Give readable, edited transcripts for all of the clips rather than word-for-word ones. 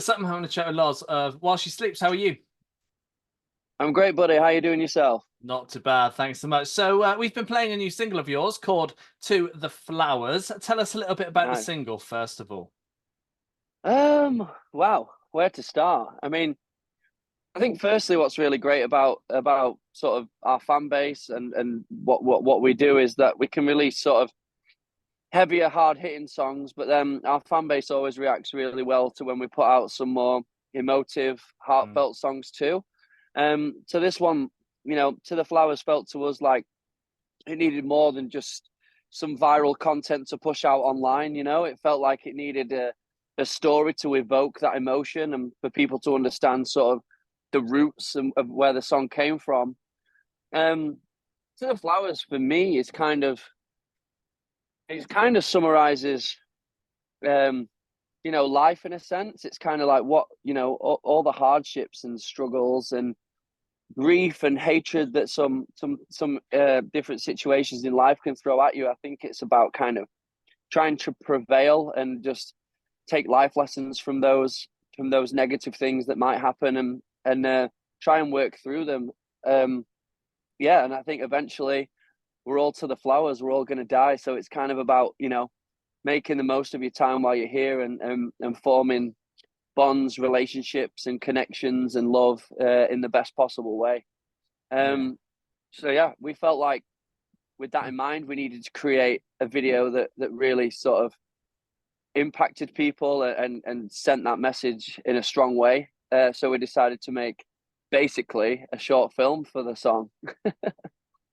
What's up? I'm having a chat with Loz. While she sleeps, how are you? I'm great, buddy. How you doing yourself? Not too bad, thanks so much. So we've been playing a new single of yours called "To the Flowers." Tell us a little bit about the Nice. single, first of all. Wow. Where to start? I mean, I think firstly, what's really great about sort of our fan base and what we do is that we can release sort of heavier, hard hitting songs, but then our fan base always reacts really well to when we put out some more emotive, Mm, heartfelt songs too. So this one, To the Flowers felt to us like it needed more than just some viral content to push out online. It felt like it needed a story to evoke that emotion and for people to understand sort of the roots of where the song came from. um to the Flowers for me is kind of summarizes um life in a sense. It's kind of like what all the hardships and struggles and grief and hatred that some different situations in life can throw at you. I think it's about kind of trying to prevail and just take life lessons from those negative things that might happen and try and work through them. Yeah, and I think eventually we're all to the flowers. We're all going to die, so it's kind of about making the most of your time while you're here and forming bonds, relationships, and connections and love in the best possible way. yeah. So yeah, we felt like with that in mind, we needed to create a video that really sort of impacted people and sent that message in a strong way. So we decided to make basically a short film for the song.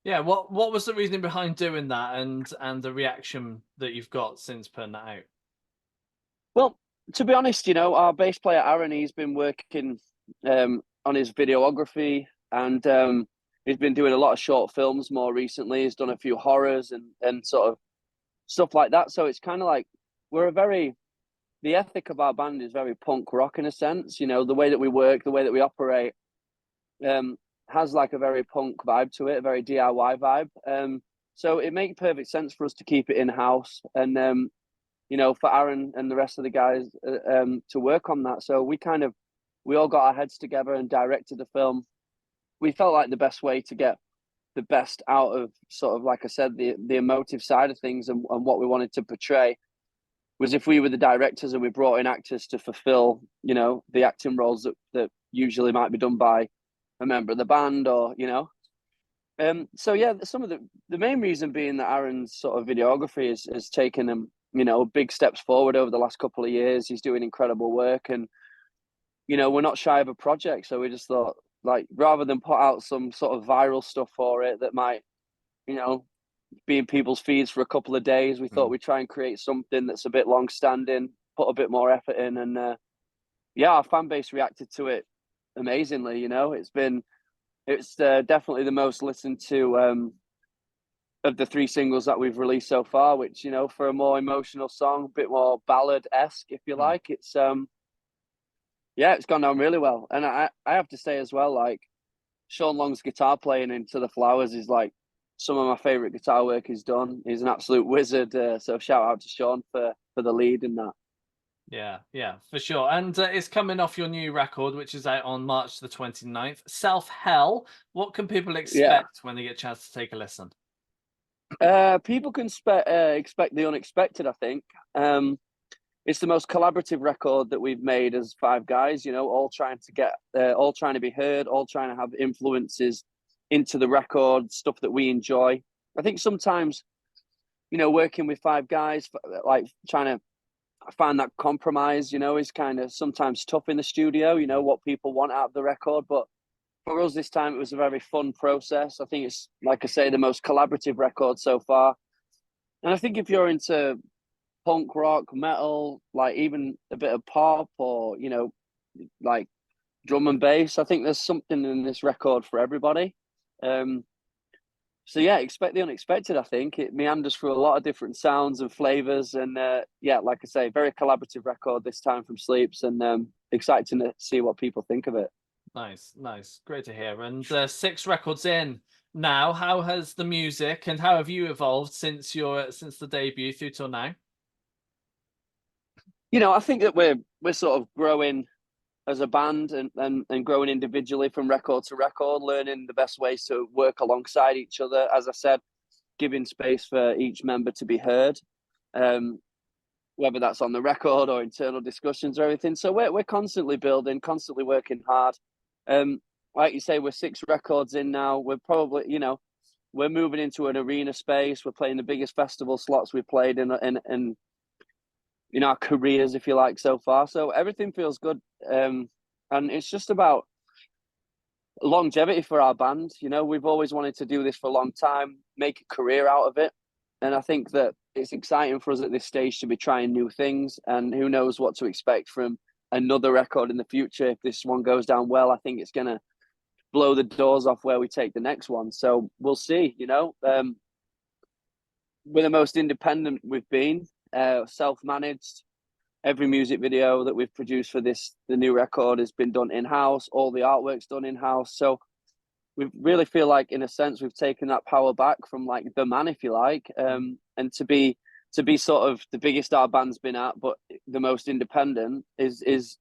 Yeah, what was the reasoning behind doing that and the reaction that you've got since putting that out? Well, to be honest, our bass player Aaron, he's been working on his videography and he's been doing a lot of short films more recently. He's done a few horrors and sort of stuff like that. So it's kind of like we're a very the ethic of our band is very punk rock in a sense. The way that we work, the way that we operate, um, has like a very punk vibe to it, a very DIY vibe. So it makes perfect sense for us to keep it in house and for Aaron and the rest of the guys to work on that. So we all got our heads together and directed the film. We felt like the best way to get the best out of sort of like I said, the emotive side of things and what we wanted to portray was if we were the directors and we brought in actors to fulfill, the acting roles that usually might be done by a member of the band or. So yeah, some of the main reason being that Aaron's sort of videography has taken him, big steps forward over the last couple of years. He's doing incredible work and we're not shy of a project. So we just thought like rather than put out some sort of viral stuff for it that might, you know, be in people's feeds for a couple of days, we thought Mm. we'd try and create something that's a bit long standing, put a bit more effort in and yeah, our fan base reacted to it amazingly. It's definitely the most listened to of the three singles that we've released so far, which for a more emotional song, a bit more ballad-esque if you Mm. like, it's yeah, it's gone down really well. And I have to say as well, like Sean Long's guitar playing into the Flowers is like some of my favorite guitar work he's done. He's an absolute wizard, so shout out to Sean for the lead in that. Yeah, yeah, for sure. And it's coming off your new record, which is out on March the 29th. Self Hell. What can people Yeah. expect when they get a chance to take a listen? People can expect the unexpected, I think. It's the most collaborative record that we've made as five guys, all trying to be heard, all trying to have influences into the record, stuff that we enjoy. I think sometimes, working with five guys, like trying to find that compromise, is kind of sometimes tough in the studio, Mm. what people want out of the record. But for us this time, it was a very fun process. I think it's, like I say, the most collaborative record so far. And I think if you're into punk rock, metal, like even a bit of pop or, like drum and bass, I think there's something in this record for everybody. Um, so yeah, expect the unexpected. I think it meanders through a lot of different sounds and flavors, and yeah, like I say, very collaborative record this time from Sleeps, and excited to see what people think of it. Nice, nice. Great to hear. And six records in now, how has the music and how have you evolved since the debut through till now? I think that we're sort of growing as a band and growing individually from record to record, learning the best ways to work alongside each other. As I said, giving space for each member to be heard, whether that's on the record or internal discussions or everything. So we're constantly building, constantly working hard. Like you say, we're 6 records in now. We're probably, we're moving into an arena space. We're playing the biggest festival slots we've played in our careers, if you like, so far. So everything feels good. And it's just about longevity for our band. We've always wanted to do this for a long time, make a career out of it. And I think that it's exciting for us at this stage to be trying new things, and who knows what to expect from another record in the future. If this one goes down well, I think it's going to blow the doors off where we take the next one. So we'll see, we're the most independent we've been, self-managed. Every music video that we've produced for the new record has been done in-house. All the artwork's done in-house. So we really feel like, in a sense, we've taken that power back from like the man, if you like, and to be sort of the biggest our band's been at, but the most independent is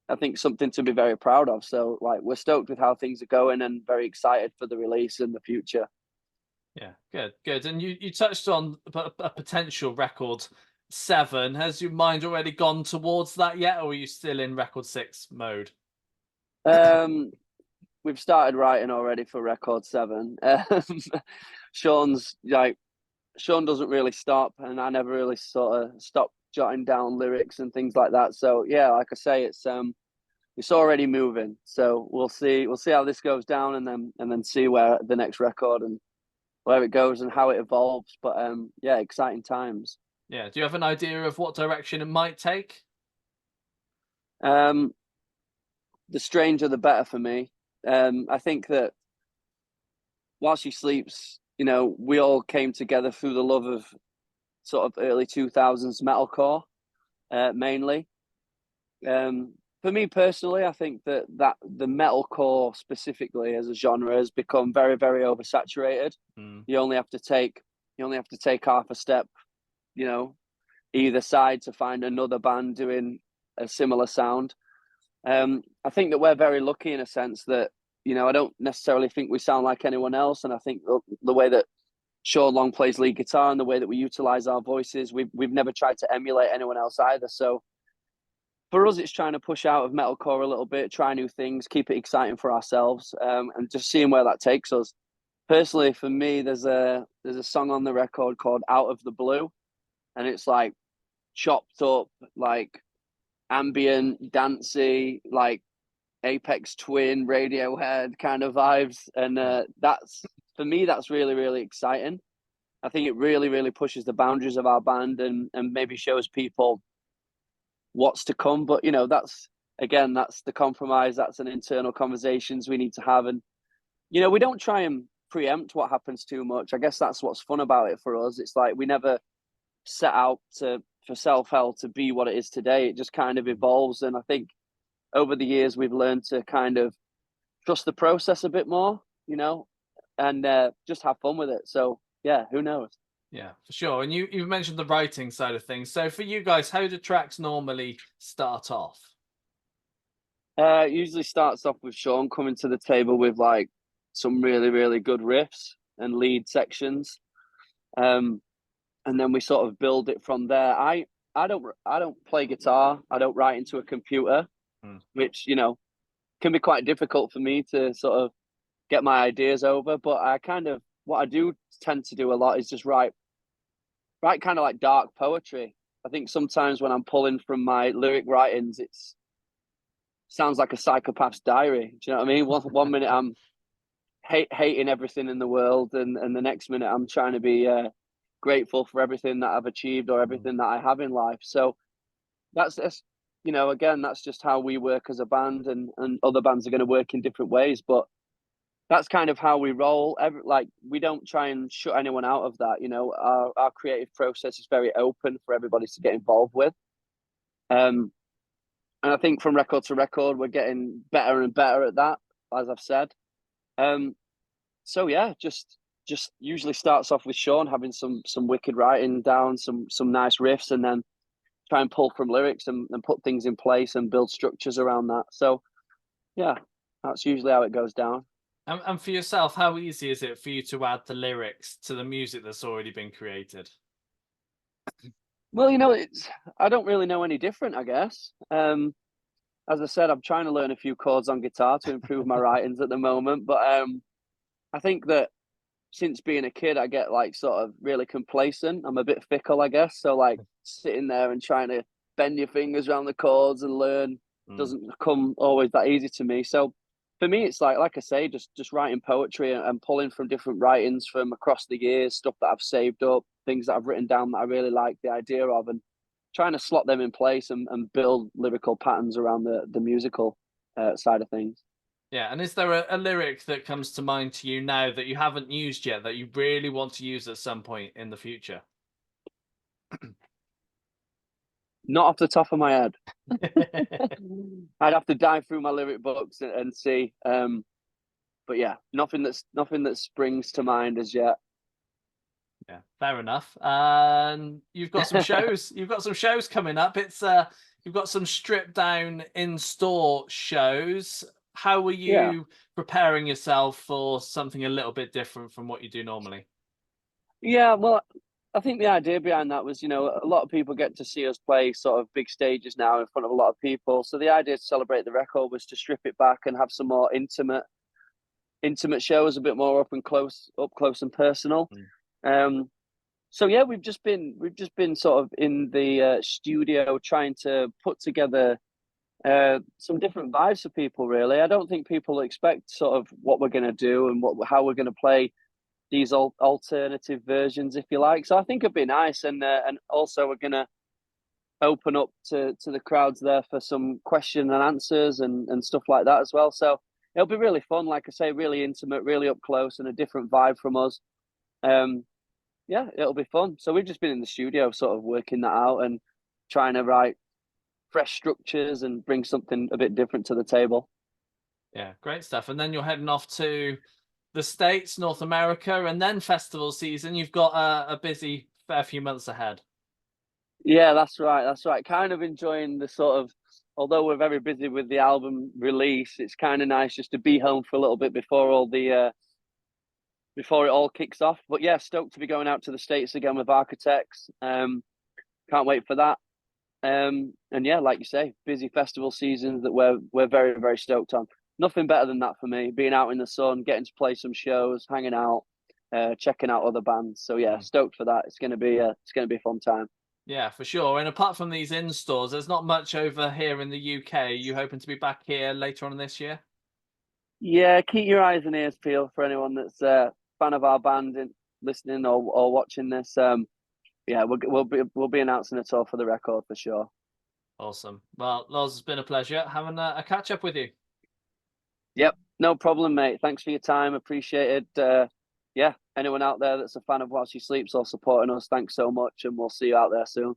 I think something to be very proud of. So like, we're stoked with how things are going and very excited for the release in the future. Yeah, good. And you touched on a potential record 7. Has your mind already gone towards that yet, or are you still in record 6 mode? We've started writing already for record 7. Sean doesn't really stop, and I never really sort of stop jotting down lyrics and things like that. So yeah, like I say, it's already moving. So we'll see how this goes down, and then see where the next record and where it goes and how it evolves. But yeah, exciting times. Yeah. Do you have an idea of what direction it might take? The stranger, the better for me. I think that while she sleeps, we all came together through the love of sort of early 2000s metalcore, mainly. For me personally, I think that the metalcore specifically as a genre has become very, very oversaturated. You only have to take half a step, either side to find another band doing a similar sound. I think that we're very lucky in a sense that, I don't necessarily think we sound like anyone else. And I think the way that Sean Long plays lead guitar and the way that we utilize our voices, we've never tried to emulate anyone else either. So for us, it's trying to push out of metalcore a little bit, try new things, keep it exciting for ourselves, and just seeing where that takes us. Personally, for me, there's a song on the record called Out of the Blue, and it's like chopped up, like ambient, dancey, like Apex Twin, Radiohead kind of vibes. And that's, for me, that's really, really exciting. I think it really, really pushes the boundaries of our band and maybe shows people what's to come. But, that's the compromise. That's an internal conversations we need to have. And, we don't try and preempt what happens too much. I guess that's what's fun about it for us. It's like we never set out for Self-Hell to be what it is today. It just kind of evolves. And I think over the years, we've learned to kind of trust the process a bit more, and just have fun with it. So yeah, who knows? Yeah, for sure. And you mentioned the writing side of things. So for you guys, how do tracks normally start off? It usually starts off with Sean coming to the table with like some really, really good riffs and lead sections. And then we sort of build it from there. I don't play guitar. I don't write into a computer, which, can be quite difficult for me to sort of get my ideas over. But what I do tend to do a lot is just write kind of like dark poetry. I think sometimes when I'm pulling from my lyric writings, sounds like a psychopath's diary. Do you know what I mean? One minute I'm hating everything in the world, and the next minute I'm trying to be grateful for everything that I've achieved or everything that I have in life. So that's again, that's just how we work as a band, and other bands are going to work in different ways, but that's kind of how we roll. We don't try and shut anyone out of that. Our creative process is very open for everybody to get involved with. And I think from record to record, we're getting better and better at that, as I've said. So yeah, just usually starts off with Sean having some wicked writing down, some nice riffs, and then try and pull from lyrics and put things in place and build structures around that. So yeah, that's usually how it goes down. And for yourself, how easy is it for you to add the lyrics to the music that's already been created? Well, I don't really know any different, I guess. As I said, I'm trying to learn a few chords on guitar to improve my writings at the moment. But I think that since being a kid, I get like sort of really complacent. I'm a bit fickle, I guess. So like sitting there and trying to bend your fingers around the chords and learn doesn't come always that easy to me. So for me, it's like I say, just writing poetry and pulling from different writings from across the years, stuff that I've saved up, things that I've written down that I really like the idea of, and trying to slot them in place and build lyrical patterns around the musical side of things. Yeah, and is there a lyric that comes to mind to you now that you haven't used yet that you really want to use at some point in the future? Not off the top of my head. I'd have to dive through my lyric books and see. But yeah, nothing that springs to mind as yet. Yeah, fair enough. And you've got some shows. You've got some shows coming up. It's you've got some stripped down in-store shows. How are you preparing yourself for something a little bit different from what you do normally? Yeah, well, I think the idea behind that was, a lot of people get to see us play sort of big stages now in front of a lot of people. So the idea to celebrate the record was to strip it back and have some more intimate shows, a bit more up close and personal. So yeah, we've just been sort of in the studio trying to put together some different vibes for people. Really, I don't think people expect sort of what we're going to do and how we're going to play these alternative versions, if you like. So I think it'd be nice, and also we're going to open up to the crowds there for some question and answers and stuff like that as well. So it'll be really fun, like I say, really intimate, really up close, and a different vibe from us. Yeah, it'll be fun. So we've just been in the studio sort of working that out and trying to write fresh structures and bring something a bit different to the table. Yeah, great stuff. And then you're heading off to the States, North America, and then festival season. You've got a busy fair few months ahead. Yeah, that's right. That's right. Kind of enjoying the sort of, although we're very busy with the album release, it's kind of nice just to be home for a little bit before before it all kicks off. But yeah, stoked to be going out to the States again with Architects. Can't wait for that. And yeah, like you say, busy festival seasons that we're very, very stoked on. Nothing better than that for me. Being out in the sun, getting to play some shows, hanging out, checking out other bands. So yeah, stoked for that. It's gonna be a fun time. Yeah, for sure. And apart from these in stores, there's not much over here in the UK. Are you hoping to be back here later on this year? Yeah, keep your eyes and ears peeled for anyone that's a fan of our band and listening or watching this. Yeah, we'll be announcing a tour for the record for sure. Awesome. Well, Loz, it's been a pleasure having a catch up with you. Yep, no problem, mate. Thanks for your time. Appreciate it. Yeah, anyone out there that's a fan of While She Sleeps or supporting us, thanks so much, and we'll see you out there soon.